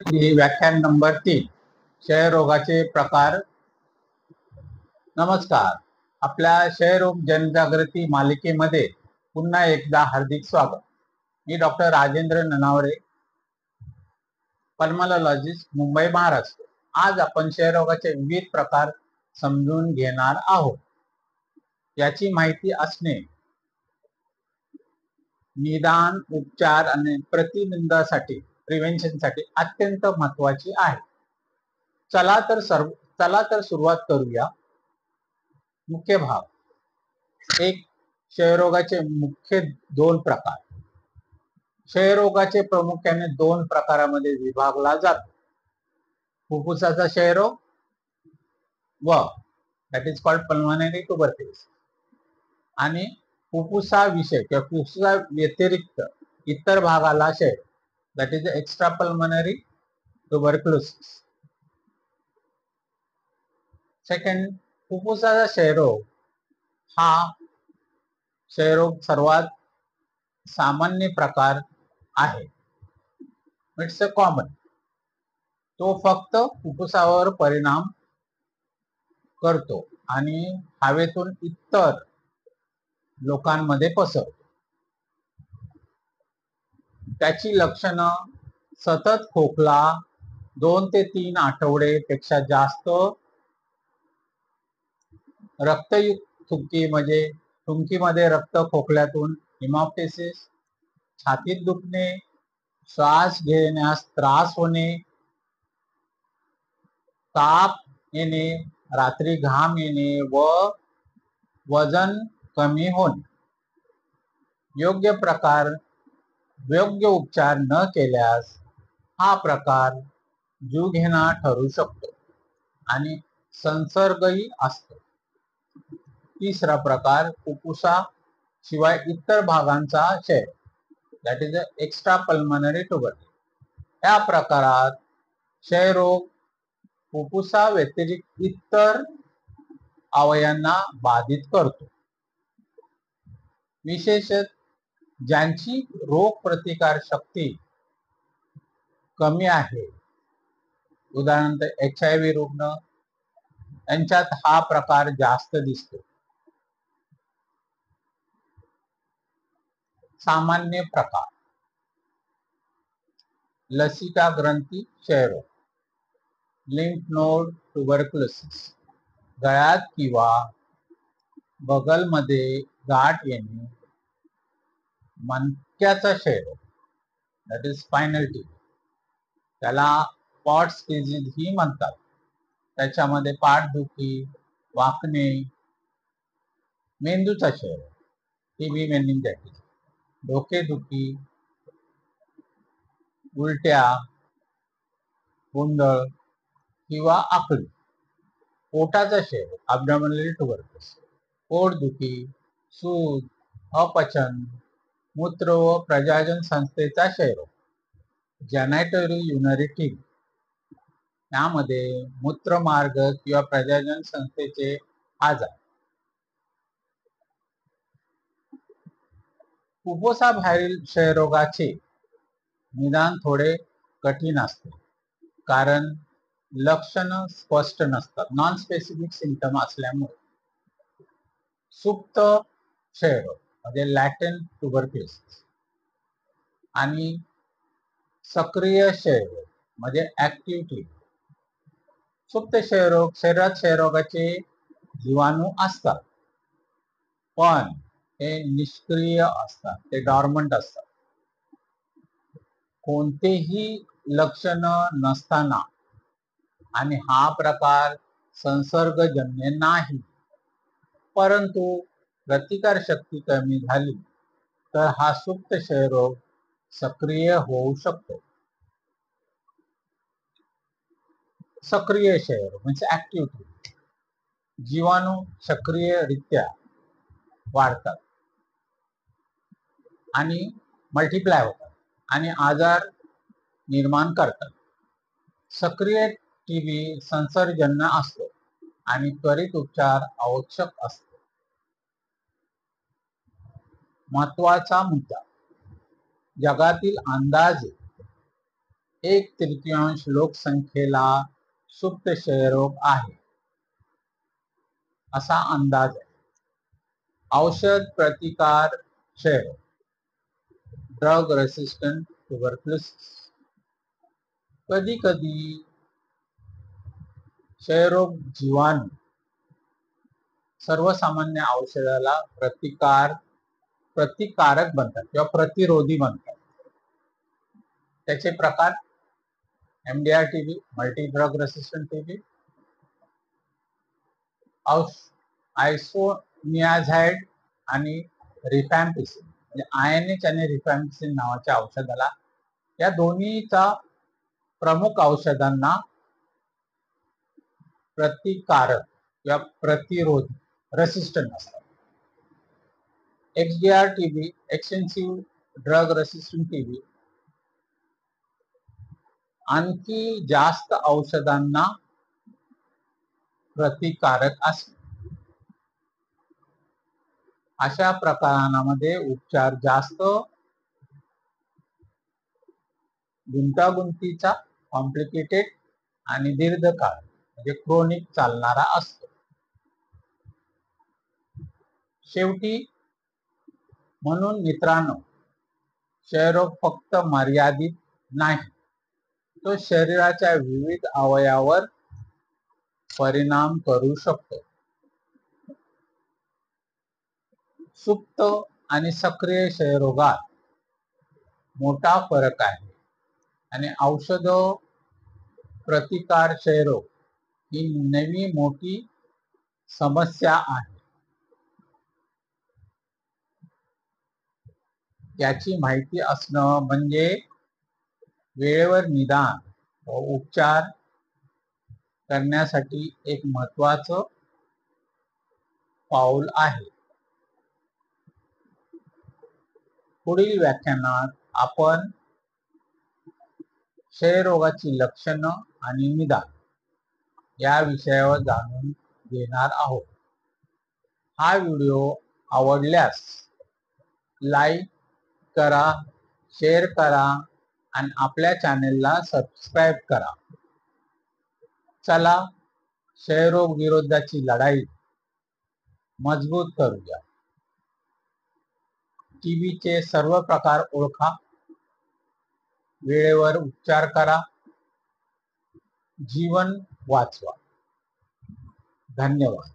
व्याख्यान नंबर 3 क्षयरोगाचे प्रकार. नमस्कार. आपल्या क्षयरोग जनजागृती मालिकेमध्ये पुन्हा एकदा हार्दिक स्वागत. मी डॉक्टर राजेंद्र ननावरे, पल्मोनॉलॉजिस्ट, मुंबई, महाराष्ट्र. आज आपण क्षयरोगाचे विविध प्रकार समजून घेणार आहोत. याची माहिती असणे निदान, उपचार आणि प्रतिबंधासाठी प्रिव्हेन्शनसाठी अत्यंत महत्वाची आहे. चला तर सुरुवात करूया. मुख्य भाग. एक, क्षयरोगाचे मुख्य दोन प्रकार. क्षयरोगाचे प्रामुख्याने दोन प्रकारामध्ये विभागला जातो. फुफ्फुसाचा क्षयरोग व that is called pulmonary tuberculosis, आणि फुफ्फुसाविषयी किंवा फुफ्फुसा व्यतिरिक्त इतर भागाला क्षय, that is extra pulmonary tuberculosis. Second, फुफ्फुसाचा क्षयरोग हा क्षयरोग सर्वात सामान्य प्रकार आहे. It's a common. तो फक्त फुफ्फुसावर परिणाम करतो आणि हवेतून इतर लोकांमध्ये पसरतो. त्याची लक्षणं सतत खोकला, 2 ते 3 आठवडे पेक्षा जास्त रक्तयुक्त थुंकीमध्ये रक्त खोकल्यातून हिमॉप्टिसिस, छातीत दुखणे, श्वास घेण्यास त्रास होणे, ताप येणे, रात्री घाम येणे व वजन कमी होणे. योग्य उपचार न केल्यास हा प्रकार जीवघेणा ठरू शकतो आणि संसर्गही असतो. तिसरा प्रकार, फुफ्फुसा शिवाय इतर भागांचा क्षय, that is extra pulmonary tuberculosis. या प्रकारात क्षयरोग फुफ्फुसा व्यतिरिक्त इतर अवयवांना बाधित करतो. विशेषतः ज्यांची रोग प्रतिकार शक्ती कमी आहे, उदाहरणार्थ HIV रुग्ण, यांच्यात हा प्रकार जास्त दिसतो. सामान्य प्रकार. लसिका ग्रंथी क्षयरोग, लिम्फ नोड ट्युबरक्युलोसिस, गळ्यात किंवा बगलमध्ये गाठ येणे, मणक्याचा क्षयरोग, दॅट इज स्पायनल ट्यूब, त्याला पॉट्स डिजीज ही म्हणतात. त्याच्यामध्ये पाठदुखी, वाकणे, मेंदूचा क्षयरोग, TB मेनिंजायटिस, डोकेदुखी, उलट्या, गोंधळ किंवा आकडी, पोटाचा क्षयरोग, अब्डोमिनल ट्युबरक्युलोसिस, पोटदुखी, सूज, अपचन, मूत्र व प्रजनन संस्थेचा क्षयरोग, जेनिटरी युरिनरी ट्रॅक्ट, यामध्ये मूत्रमार्ग किंवा प्रजनन संस्थेचे आजार. फुफ्फुसा बाहेरील क्षयरोगाचे निदान थोडे कठीण असते, कारण लक्षणं स्पष्ट नसतात, नॉन स्पेसिफिक सिम्पटम असल्यामुळे. सुप्त क्षयरोग म्हणजे लॅटेंट ट्युबरक्युलोसिस आणि सक्रिय क्षयरोग म्हणजे ऍक्टिव्ह ट्यूब. सुप्त क्षयरोग, शरीरात क्षयरोगाचे जीवाणू असतात, पण ते निष्क्रिय असतात, ते डॉर्मंट असतात. कोणतेही लक्षण नसताना आणि हा प्रकार संसर्गजन्य नाही, परंतु प्रतिकार शक्ती कमी झाली तर हा सुप्त क्षयरोग सक्रिय होऊ शकतो. सक्रिय क्षयरोग म्हणजे ऍक्टिव्ह ट्यूब. जीवाणू सक्रियरित्या वाढतात आणि मल्टिप्लाय होतात आणि आजार निर्माण करतात. सक्रिय TB संसर्गजन्य असतो आणि त्वरित उपचार आवश्यक असतो. महत्वाचा मुद्दा. जगातील अंदाजे 1/3 लोकसंख्येला सुप्त क्षयरोग आहे असा अंदाज आहे. औषध प्रतिकार क्षयरोग, ड्रग रेसिस्टंट ट्युबरक्युलोसिस. कधी कधी क्षयरोग जीवाणू सर्वसामान्य औषधाला प्रतिकारक बनतात किंवा प्रतिरोधी बनतात. त्याचे प्रकार MDR TB, multi drug resistant TB, आयसोनियाझाइड आणि रिफॅम्पिसिन, म्हणजे INH आणि रिफॅम्पिसिन नावाच्या औषधाला, या दोन्हीचा प्रमुख औषधांना प्रतिकारक किंवा प्रतिरोधी रेसिस्टंट असतात. XDR TB, extensive drug resistant TB, आणखी जास्त औषधांना प्रतिकारक असते. अशा प्रकरणामध्ये उपचार जास्त गुंतागुंतीचा, कॉम्प्लिकेटेड आणि दीर्घकाळ म्हणजे क्रोनिक चालणारा असतो. शेवटी म्हणून मित्रांनो, क्षयरोग फक्त मर्यादित नाही, तो शरीराच्या विविध अवयवावर परिणाम करू शकतो. सुप्त आणि सक्रिय क्षयरोगात मोठा फरक आहे आणि औषध प्रतिकार क्षयरोग ही नवी मोठी समस्या आहे. याची माहिती असणं म्हणजे वेळेवर निदान व उपचार करण्यासाठी एक महत्त्वाचं पाऊल आहे. पुढील व्याख्यानात आपण क्षयरोगाची लक्षणं आणि निदान या विषयावर जाणून घेणार आहोत. हा व्हिडिओ आवडल्यास लाईक करा, शेअर करा आणि आपल्या चॅनेलला सबस्क्राईब करा. चला क्षयरोग विरोधाची लढाई मजबूत करूया. TBचे सर्व प्रकार ओळखा, वेळेवर उपचार करा, जीवन वाचवा. धन्यवाद.